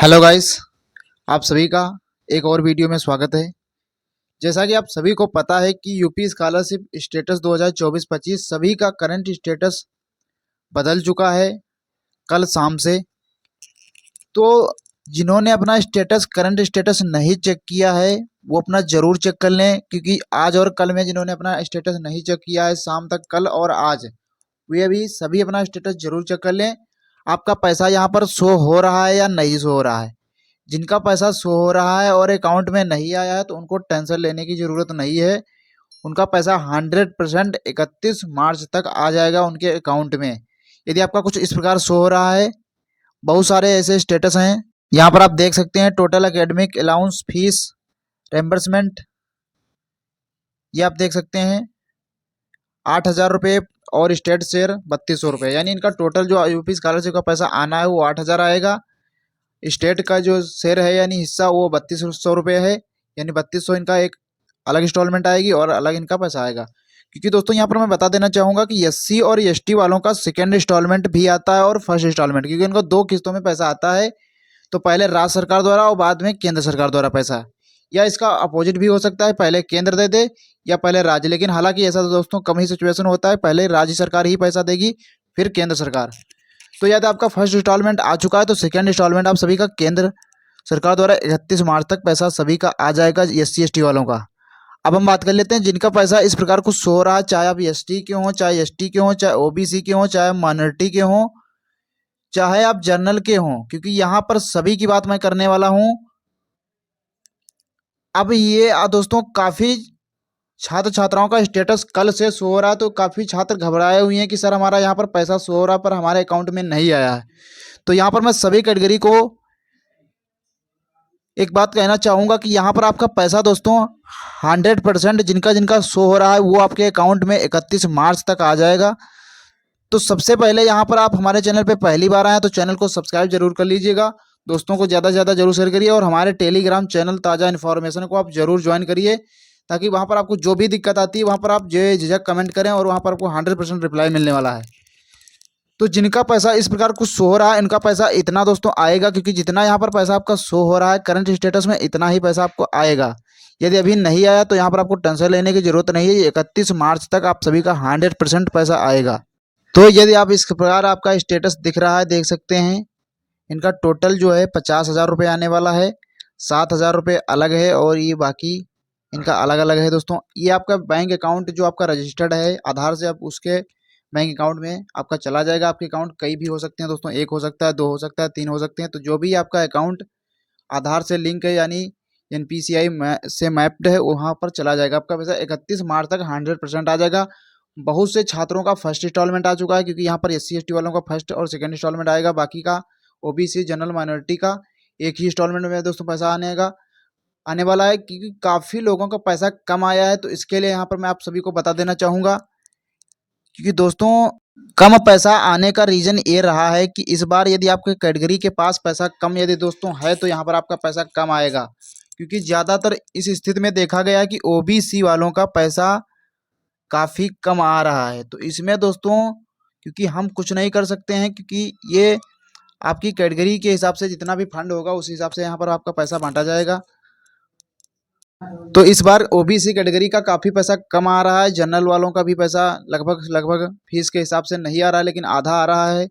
Hello guys, आप सभी का एक और वीडियो में स्वागत है। जैसा कि आप सभी को पता है कि यूपी स्कॉलरशिप स्टेटस 2024-25 सभी का करंट स्टेटस बदल चुका है कल शाम से। तो जिन्होंने अपना स्टेटस करंट स्टेटस नहीं चेक किया है वो अपना ज़रूर चेक कर लें, क्योंकि आज और कल में जिन्होंने अपना स्टेटस नहीं चेक किया है शाम तक, कल और आज, वे भी सभी अपना स्टेटस ज़रूर चेक कर लें। आपका पैसा यहाँ पर शो हो रहा है या नहीं शो हो रहा है। जिनका पैसा शो हो रहा है और अकाउंट में नहीं आया है तो उनको टेंशन लेने की ज़रूरत नहीं है। उनका पैसा 100% 31 मार्च तक आ जाएगा उनके अकाउंट में। यदि आपका कुछ इस प्रकार शो हो रहा है, बहुत सारे ऐसे स्टेटस हैं। यहाँ पर आप देख सकते हैं टोटल एकेडमिक अलाउंस फीस रेम्बर्समेंट, ये आप देख सकते हैं 8,000 रुपये और स्टेट शेयर 3200 रुपये। यानी इनका टोटल जो यूपी स्कॉलरशिप का पैसा आना है वो 8,000 आएगा। स्टेट का जो शेयर है यानी हिस्सा वो 3200 रुपये है, यानी 3200 इनका एक अलग इंस्टॉलमेंट आएगी और अलग इनका पैसा आएगा। क्योंकि दोस्तों यहाँ पर मैं बता देना चाहूँगा कि एससी और एसटी वालों का सेकेंड इंस्टॉलमेंट भी आता है और फर्स्ट इंस्टॉलमेंट, क्योंकि इनको दो किस्तों में पैसा आता है। तो पहले राज्य सरकार द्वारा और बाद में केंद्र सरकार द्वारा पैसा, या इसका अपोजिट भी हो सकता है, पहले केंद्र दे दे या पहले राज्य। लेकिन हालांकि ऐसा तो दोस्तों कम ही सिचुएशन होता है, पहले राज्य सरकार ही पैसा देगी फिर केंद्र सरकार। तो यदि आपका फर्स्ट इंस्टॉलमेंट आ चुका है तो सेकेंड इंस्टॉलमेंट आप सभी का केंद्र सरकार द्वारा 31 मार्च तक पैसा सभी का आ जाएगा, एससी एसटी वालों का। अब हम बात कर लेते हैं जिनका पैसा इस प्रकार कुछ शो रहा है, चाहे आप एसटी के हों, चाहे एसटी के हों, चाहे ओबीसी के हों, चाहे माइनॉरिटी के हों, चाहे आप जनरल के हों, क्योंकि यहाँ पर सभी की बात मैं करने वाला हूँ। अब ये दोस्तों काफ़ी छात्र छात्राओं का स्टेटस कल से शो हो रहा है, तो काफ़ी छात्र घबराए हुए हैं कि सर हमारा यहाँ पर पैसा शो हो रहा है पर हमारे अकाउंट में नहीं आया है। तो यहाँ पर मैं सभी कैटेगरी को एक बात कहना चाहूँगा कि यहाँ पर आपका पैसा दोस्तों 100% जिनका जिनका शो हो रहा है वो आपके अकाउंट में 31 मार्च तक आ जाएगा। तो सबसे पहले यहाँ पर आप हमारे चैनल पे पहली बार आए हैं तो चैनल को सब्सक्राइब जरूर कर लीजिएगा, दोस्तों को ज़्यादा से ज़्यादा जरूर शेयर करिए और हमारे टेलीग्राम चैनल ताज़ा इन्फॉर्मेशन को आप जरूर ज्वाइन करिए, ताकि वहाँ पर आपको जो भी दिक्कत आती है वहाँ पर आप झिझक कमेंट करें और वहाँ पर आपको 100% रिप्लाई मिलने वाला है। तो जिनका पैसा इस प्रकार कुछ शो हो रहा है इनका पैसा इतना दोस्तों आएगा, क्योंकि जितना यहाँ पर पैसा आपका शो हो रहा है करंट स्टेटस में इतना ही पैसा आपको आएगा। यदि अभी नहीं आया तो यहाँ पर आपको टेंशन लेने की जरूरत नहीं है, 31 मार्च तक आप सभी का 100% पैसा आएगा। तो यदि आप इस प्रकार आपका स्टेटस दिख रहा है, देख सकते हैं इनका टोटल जो है 50,000 रुपये आने वाला है, 7,000 रुपये अलग है और ये बाकी इनका अलग अलग है। दोस्तों ये आपका बैंक अकाउंट जो आपका रजिस्टर्ड है आधार से, आप उसके बैंक अकाउंट में आपका चला जाएगा। आपके अकाउंट कई भी हो सकते हैं दोस्तों, एक हो सकता है, दो हो सकता है, तीन हो सकते हैं। तो जो भी आपका अकाउंट आधार से लिंक है यानी एनपीसीआई से मैप्ड है वहाँ पर चला जाएगा। आपका पैसा 31 मार्च तक 100% आ जाएगा। बहुत से छात्रों का फर्स्ट इंस्टॉलमेंट आ चुका है, क्योंकि यहाँ पर एससी एसटी वालों का फर्स्ट और सेकेंड इंस्टॉलमेंट आएगा, बाकी का ओबीसी जनरल माइनॉरिटी का एक ही इंस्टॉलमेंट में दोस्तों पैसा आने वाला है। क्योंकि काफ़ी लोगों का पैसा कम आया है तो इसके लिए यहाँ पर मैं आप सभी को बता देना चाहूँगा, क्योंकि दोस्तों कम पैसा आने का रीज़न ये रहा है कि इस बार यदि आपके कैटेगरी के पास पैसा कम यदि दोस्तों है तो यहाँ पर आपका पैसा कम आएगा। क्योंकि ज़्यादातर इस स्थिति में देखा गया है कि ओबीसी वालों का पैसा काफ़ी कम आ रहा है। तो इसमें दोस्तों क्योंकि हम कुछ नहीं कर सकते हैं, क्योंकि ये आपकी कैटेगरी के हिसाब से जितना भी फंड होगा उस हिसाब से यहाँ पर आपका पैसा बांटा जाएगा। तो इस बार ओबीसी कैटेगरी का काफ़ी पैसा कम आ रहा है, जनरल वालों का भी पैसा लगभग लगभग फीस के हिसाब से नहीं आ रहा है, लेकिन आधा आ रहा है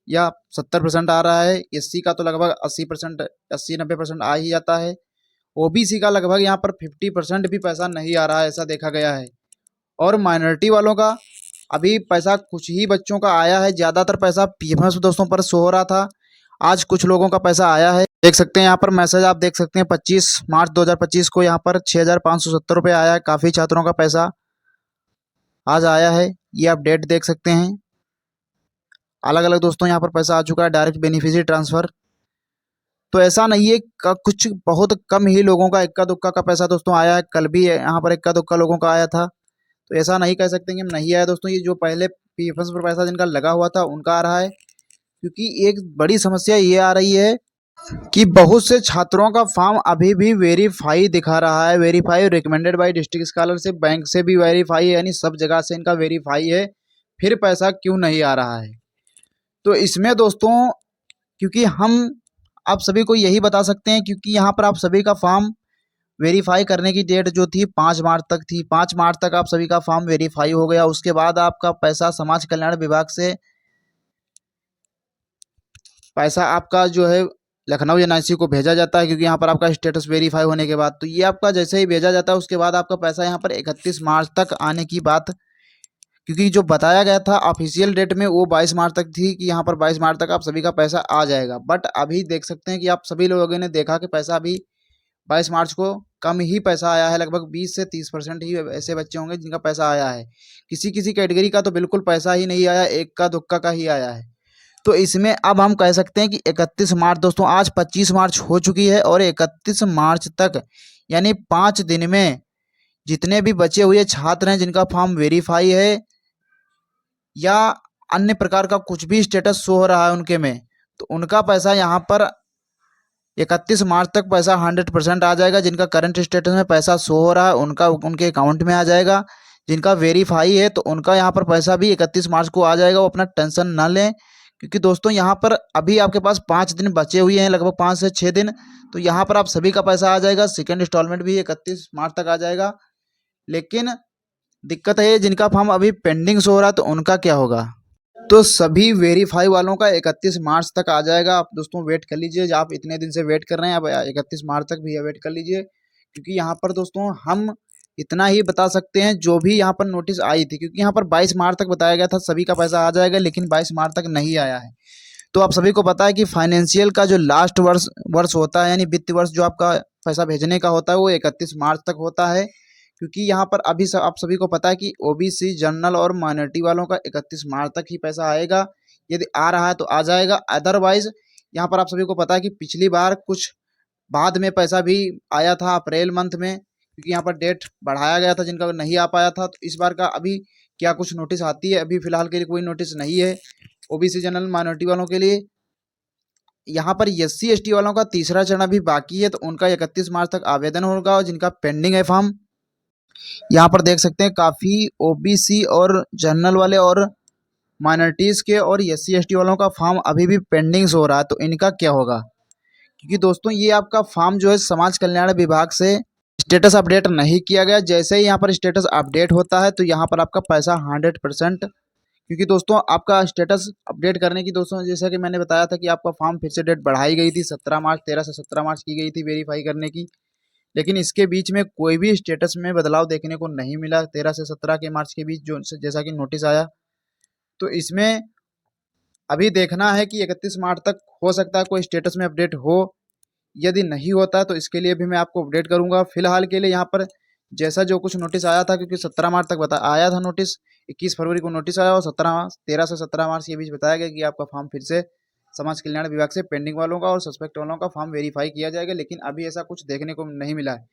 या 70% आ रहा है। एससी का तो लगभग 80%, 80-90% आ ही जाता है। ओबीसी का लगभग यहाँ पर 50% भी पैसा नहीं आ रहा है, ऐसा देखा गया है। और माइनॉरिटी वालों का अभी पैसा कुछ ही बच्चों का आया है, ज़्यादातर पैसा पीएफएस दोस्तों पर शो हो रहा था। आज कुछ लोगों का पैसा आया है, देख सकते हैं यहाँ पर मैसेज आप देख सकते हैं 25 मार्च 2025 को यहाँ पर 6,570 रुपये आया है। काफ़ी छात्रों का पैसा आज आया है, ये आप डेट देख सकते हैं। अलग अलग दोस्तों यहाँ पर पैसा आ चुका है, डायरेक्ट बेनिफिशियरी ट्रांसफ़र। तो ऐसा नहीं है, कुछ बहुत कम ही लोगों का इक्का दुक्का का पैसा दोस्तों आया है। कल भी यहाँ पर इक्का दुक्का लोगों का आया था, तो ऐसा नहीं कह सकते कि नहीं आया दोस्तों। ये जो पहले पीएफएस पर पैसा जिनका लगा हुआ था उनका आ रहा है। क्योंकि एक बड़ी समस्या ये आ रही है कि बहुत से छात्रों का फॉर्म अभी भी वेरीफाई दिखा रहा है, verify recommended by district scholarship, bank से भी वेरीफाई है, यानी सब जगह से इनका वेरीफाई है, फिर पैसा क्यों नहीं आ रहा है। तो इसमें दोस्तों क्योंकि हम आप सभी को यही बता सकते हैं, क्योंकि यहाँ पर आप सभी का फॉर्म वेरीफाई करने की डेट जो थी 5 मार्च तक थी। 5 मार्च तक आप सभी का फॉर्म वेरीफाई हो गया। उसके बाद आपका पैसा समाज कल्याण विभाग से पैसा आपका जो है लखनऊ एनआईसी को भेजा जाता है, क्योंकि यहाँ पर आपका स्टेटस वेरीफाई होने के बाद। तो ये आपका जैसे ही भेजा जाता है उसके बाद आपका पैसा यहाँ पर 31 मार्च तक आने की बात, क्योंकि जो बताया गया था ऑफिशियल डेट में वो 22 मार्च तक थी कि यहाँ पर 22 मार्च तक आप सभी का पैसा आ जाएगा। बट अभी देख सकते हैं कि आप सभी लोगों ने देखा कि पैसा अभी 22 मार्च को कम ही पैसा आया है। लगभग 20 से 30% ही ऐसे बच्चे होंगे जिनका पैसा आया है। किसी किसी कैटेगरी का तो बिल्कुल पैसा ही नहीं आया, इक्का दुक्का का ही आया है। तो इसमें अब हम कह सकते हैं कि 31 मार्च दोस्तों, आज 25 मार्च हो चुकी है और 31 मार्च तक यानी 5 दिन में जितने भी बचे हुए छात्र हैं जिनका फॉर्म वेरीफाई है या अन्य प्रकार का कुछ भी स्टेटस शो हो रहा है उनके में, तो उनका पैसा यहाँ पर 31 मार्च तक पैसा 100% आ जाएगा। जिनका करंट स्टेटस में पैसा शो हो रहा है उनका उनके अकाउंट में आ जाएगा। जिनका वेरीफाई है तो उनका यहाँ पर पैसा भी 31 मार्च को आ जाएगा। वो अपना टेंशन ना लें, क्योंकि दोस्तों यहाँ पर अभी आपके पास 5 दिन बचे हुए हैं, लगभग 5 से 6 दिन। तो यहाँ पर आप सभी का पैसा आ जाएगा। सेकेंड इंस्टॉलमेंट भी 31 मार्च तक आ जाएगा। लेकिन दिक्कत है जिनका फॉर्म अभी पेंडिंग शो हो रहा है तो उनका क्या होगा। तो सभी वेरीफाई वालों का 31 मार्च तक आ जाएगा। आप दोस्तों वेट कर लीजिए, आप इतने दिन से वेट कर रहे हैं, अब 31 मार्च तक भी वेट कर लीजिए। क्योंकि यहाँ पर दोस्तों हम इतना ही बता सकते हैं जो भी यहाँ पर नोटिस आई थी, क्योंकि यहाँ पर 22 मार्च तक बताया गया था सभी का पैसा आ जाएगा, लेकिन 22 मार्च तक नहीं आया है। तो आप सभी को पता है कि फाइनेंशियल का जो लास्ट वर्ष होता है, यानी वित्तीय वर्ष जो आपका पैसा भेजने का होता है वो 31 मार्च तक होता है। क्योंकि यहाँ पर अभी आप सभी को पता है कि ओबीसी जनरल और माइनॉरिटी वालों का 31 मार्च तक ही पैसा आएगा। यदि आ रहा है तो आ जाएगा, अदरवाइज यहाँ पर आप सभी को पता है कि पिछली बार कुछ बाद में पैसा भी आया था अप्रैल मंथ में, क्योंकि यहाँ पर डेट बढ़ाया गया था जिनका नहीं आ पाया था। तो इस बार का अभी क्या कुछ नोटिस आती है, अभी फिलहाल के लिए कोई नोटिस नहीं है ओबीसी जनरल माइनॉरिटी वालों के लिए। यहाँ पर एससी एसटी वालों का तीसरा चरण अभी बाकी है, तो उनका 31 मार्च तक आवेदन होगा। और जिनका पेंडिंग है फॉर्म, यहाँ पर देख सकते हैं काफ़ी ओबीसी और जनरल वाले और माइनॉरिटीज़ के और एससी एसटी वालों का फॉर्म अभी भी पेंडिंग हो रहा है। तो इनका क्या होगा, क्योंकि दोस्तों ये आपका फॉर्म जो है समाज कल्याण विभाग से स्टेटस अपडेट नहीं किया गया। जैसे ही यहाँ पर स्टेटस अपडेट होता है तो यहाँ पर आपका पैसा 100%, क्योंकि दोस्तों आपका स्टेटस अपडेट करने की दोस्तों जैसा कि मैंने बताया था कि आपका फॉर्म फिर से डेट बढ़ाई गई थी 17 मार्च, 13 से 17 मार्च की गई थी वेरीफाई करने की। लेकिन इसके बीच में कोई भी स्टेटस में बदलाव देखने को नहीं मिला 13 से 17 के मार्च के बीच जो जैसा कि नोटिस आया। तो इसमें अभी देखना है कि 31 मार्च तक हो सकता है कोई स्टेटस में अपडेट हो। यदि नहीं होता तो इसके लिए भी मैं आपको अपडेट करूंगा। फिलहाल के लिए यहाँ पर जैसा जो कुछ नोटिस आया था, क्योंकि 17 मार्च तक आया था नोटिस, 21 फरवरी को नोटिस आया और 13 से 17 मार्च के बीच बताया गया कि आपका फॉर्म फिर से समाज कल्याण विभाग से पेंडिंग वालों का और सस्पेक्ट वालों का फॉर्म वेरीफाई किया जाएगा। लेकिन अभी ऐसा कुछ देखने को नहीं मिला है,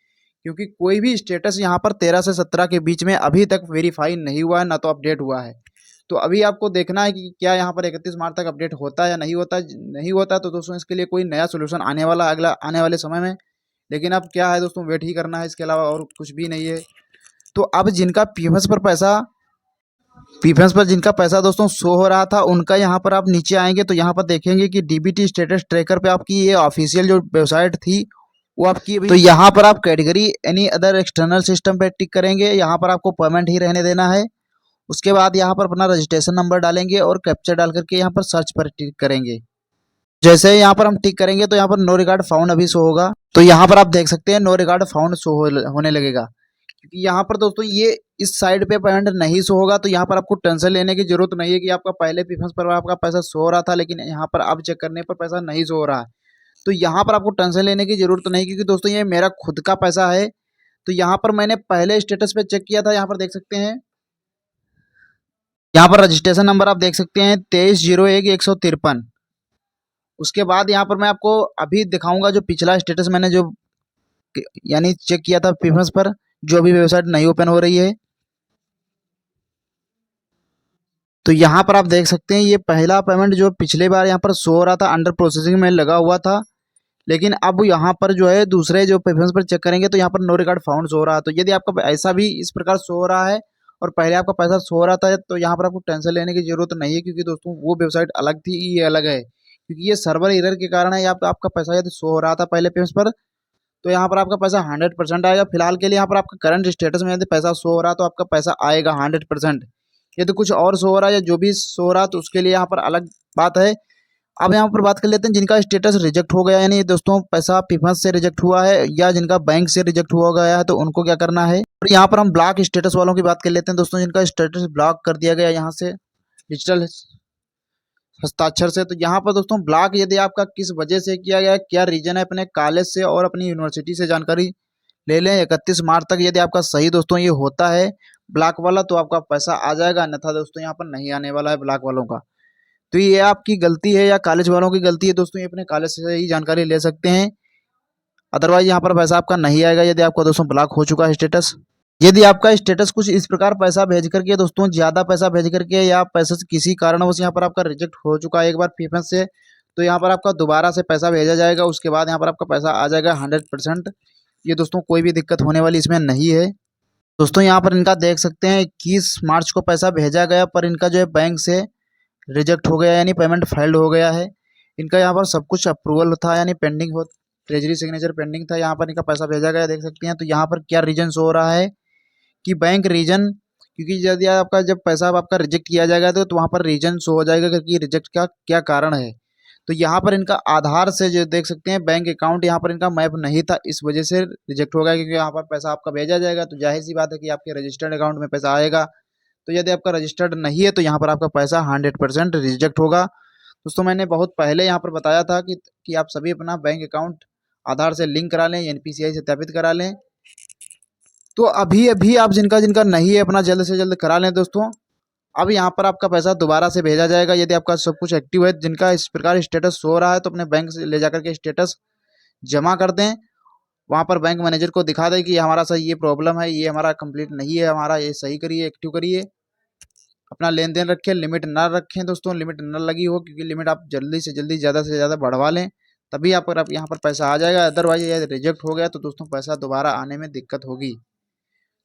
क्योंकि कोई भी स्टेटस यहाँ पर 13 से 17 के बीच में अभी तक वेरीफाई नहीं हुआ है, ना तो अपडेट हुआ है। तो अभी आपको देखना है कि क्या यहाँ पर 31 मार्च तक अपडेट होता है या नहीं होता। नहीं होता तो दोस्तों इसके लिए कोई नया सोल्यूशन आने वाला अगला आने वाले समय में। लेकिन अब क्या है दोस्तों, वेट ही करना है, इसके अलावा और कुछ भी नहीं है। तो अब जिनका पीएफएस पर जिनका पैसा दोस्तों शो हो रहा था उनका यहाँ पर आप नीचे आएंगे तो यहाँ पर देखेंगे कि डीबीटी स्टेटस ट्रैकर पे आपकी ये ऑफिशियल जो वेबसाइट थी वो आपकी, तो यहाँ पर आप category any other external system पे टिक करेंगे। यहाँ पर आपको पेमेंट ही रहने देना है। उसके बाद यहाँ पर अपना रजिस्ट्रेशन नंबर डालेंगे और कैप्चर डाल करके यहाँ पर सर्च पर टिक करेंगे। जैसे यहाँ पर हम टिक करेंगे तो यहाँ पर नो रिगार्ड फाउंड अभी शो होगा। तो यहाँ पर आप देख सकते हैं नो रिगार्ड फाउंड शो होने लगेगा, क्योंकि यहाँ पर दोस्तों ये इस साइड पे पेमेंट नहीं शो होगा। तो यहाँ पर आपको टेंशन लेने की जरूरत नहीं है कि आपका पहले पीएफएस पर आपका पैसा शो हो रहा था लेकिन यहाँ पर अब चेक करने पर पैसा नहीं शो हो रहा है। तो यहाँ पर आपको टेंशन लेने की जरूरत नहीं, क्योंकि दोस्तों ये मेरा खुद का पैसा है। तो यहाँ पर मैंने पहले स्टेटस पे चेक किया था, यहाँ पर देख सकते हैं, यहाँ पर रजिस्ट्रेशन नंबर आप देख सकते हैं 2301-153। उसके बाद यहाँ पर मैं आपको अभी दिखाऊंगा जो पिछला स्टेटस मैंने जो यानी चेक किया था पीएफएस पर, जो अभी वेबसाइट नहीं ओपन हो रही है। तो यहाँ पर आप देख सकते हैं ये पहला पेमेंट जो पिछले बार यहाँ पर शो हो रहा था अंडर प्रोसेसिंग में लगा हुआ था, लेकिन अब यहाँ पर जो है दूसरे जो पेमेंट्स पर चेक करेंगे तो यहाँ पर नो रिकॉर्ड फाउंड शो हो रहा है। तो यदि आपका ऐसा भी इस प्रकार शो हो रहा है और पहले आपका पैसा शो हो रहा था तो यहाँ पर आपको टेंशन लेने की जरूरत नहीं है, क्योंकि दोस्तों वो वेबसाइट अलग थी, ये अलग है। क्योंकि ये सर्वर एरर के कारण है। आपका पैसा यदि शो हो रहा था पहले पेमेंट्स पर, तो यहाँ पर आपका पैसा 100% आएगा। फिलहाल के लिए यहाँ पर आपका करंट स्टेटस में यदि पैसा शो हो रहा है तो आपका पैसा आएगा 100%। यदि कुछ और शो हो रहा है या जो भी शो हो रहा है तो उसके लिए यहाँ पर अलग बात है। अब यहाँ पर बात कर लेते हैं जिनका स्टेटस रिजेक्ट हो गया, यानी दोस्तों पैसा पीफस से रिजेक्ट हुआ है या जिनका बैंक से रिजेक्ट हुआ गया है, तो उनको क्या करना है। और यहाँ पर हम ब्लॉक स्टेटस वालों की बात कर लेते हैं दोस्तों, जिनका स्टेटस ब्लॉक कर दिया गया यहाँ से डिजिटल हस्ताक्षर से। तो यहाँ पर दोस्तों ब्लॉक यदि आपका किस वजह से किया गया है, क्या रीजन है, अपने कॉलेज से और अपनी यूनिवर्सिटी से जानकारी ले लें। 31 मार्च तक यदि आपका सही दोस्तों ये होता है ब्लॉक वाला तो आपका पैसा आ जाएगा, अन्यथा दोस्तों यहाँ पर नहीं आने वाला है ब्लॉक वालों का। तो ये आपकी गलती है या कॉलेज वालों की गलती है दोस्तों, ये अपने कॉलेज से ही जानकारी ले सकते हैं। अदरवाइज यहाँ पर पैसा आपका नहीं आएगा यदि आपका दोस्तों ब्लॉक हो चुका है स्टेटस। यदि आपका स्टेटस कुछ इस प्रकार पैसा भेज करके दोस्तों ज़्यादा पैसा भेज करके या पैसे से किसी कारणवश यहाँ पर आपका रिजेक्ट हो चुका है एक बार पेमेंट से, तो यहाँ पर आपका दोबारा से पैसा भेजा जाएगा। उसके बाद यहाँ पर आपका पैसा आ जाएगा 100%। ये दोस्तों कोई भी दिक्कत होने वाली इसमें नहीं है। दोस्तों यहाँ पर इनका देख सकते हैं 21 मार्च को पैसा भेजा गया, पर इनका जो है बैंक से रिजेक्ट हो गया, यानी पेमेंट फेल्ड हो गया है। इनका यहाँ पर सब कुछ अप्रूवल था, यानी पेंडिंग हो, ट्रेजरी सिग्नेचर पेंडिंग था, यहाँ पर इनका पैसा भेजा गया देख सकते हैं। तो यहाँ पर क्या रीजन शो हो रहा है कि बैंक रीजन, क्योंकि यदि आपका जब पैसा आपका रिजेक्ट किया जाएगा तो वहाँ पर रीजन शो हो जाएगा कि रिजेक्ट का क्या कारण है। तो यहाँ पर इनका आधार से जो देख सकते हैं बैंक अकाउंट यहाँ पर इनका मैप नहीं था, इस वजह से रिजेक्ट हो गया। क्योंकि यहाँ पर पैसा आपका भेजा जाएगा तो जाहिर सी बात है कि आपके रजिस्टर्ड अकाउंट में पैसा आएगा। तो यदि आपका रजिस्टर्ड नहीं है तो यहाँ पर आपका पैसा 100% रिजेक्ट होगा। दोस्तों मैंने बहुत पहले यहाँ पर बताया था कि आप सभी अपना बैंक अकाउंट आधार से लिंक करा लें, NPCI सत्यापित करा लें। तो अभी अभी आप जिनका जिनका नहीं है अपना जल्द से जल्द करा लें दोस्तों। अब यहाँ पर आपका पैसा दोबारा से भेजा जाएगा यदि आपका सब कुछ एक्टिव है। जिनका इस प्रकार स्टेटस शो हो रहा है तो अपने बैंक से ले जाकर के स्टेटस जमा कर दें, वहाँ पर बैंक मैनेजर को दिखा दें कि हमारा सही ये प्रॉब्लम है, ये हमारा कंप्लीट नहीं है, हमारा ये सही करिए, एक्टिव करिए। अपना लेन देन रखें, लिमिट ना रखें दोस्तों, लिमिट ना लगी हो, क्योंकि लिमिट आप जल्दी से जल्दी ज़्यादा से ज़्यादा बढ़वा लें, तभी आप यहाँ पर पैसा आ जाएगा। अदरवाइज यदि रिजेक्ट हो गया तो दोस्तों पैसा दोबारा आने में दिक्कत होगी।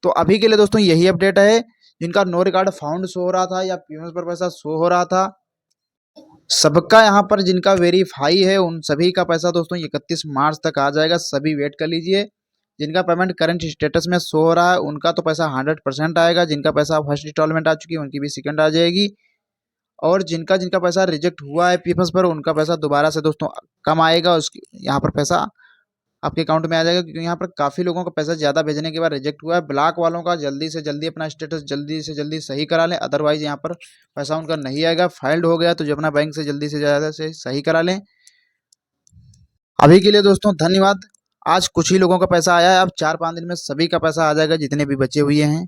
तो अभी के लिए दोस्तों यही अपडेट है। जिनका नो रिकॉर्ड फाउंड शो हो रहा था या पेमेंट पर पैसा शो हो रहा था, सबका यहाँ पर जिनका वेरीफाई है उन सभी का पैसा दोस्तों 31 मार्च तक आ जाएगा। सभी वेट कर लीजिए। जिनका पेमेंट करंट स्टेटस में शो हो रहा है उनका तो पैसा 100% आएगा। जिनका पैसा फर्स्ट इंस्टॉलमेंट आ चुकी है उनकी भी सेकंड आ जाएगी। और जिनका जिनका पैसा रिजेक्ट हुआ है पीफस पर उनका पैसा दोबारा से दोस्तों कम आएगा। उसकी यहाँ पर पैसा आपके अकाउंट में आ जाएगा, क्योंकि यहाँ पर काफ़ी लोगों का पैसा ज़्यादा भेजने के बाद रिजेक्ट हुआ है। ब्लॉक वालों का जल्दी से जल्दी अपना स्टेटस जल्दी से जल्दी सही करा लें, अदरवाइज यहाँ पर पैसा उनका नहीं आएगा। फाइल्ड हो गया तो जो अपना बैंक से जल्दी से ज़्यादा से सही करा लें। अभी के लिए दोस्तों धन्यवाद। आज कुछ ही लोगों का पैसा आया है, अब 4-5 दिन में सभी का पैसा आ जाएगा जितने भी बचे हुए हैं।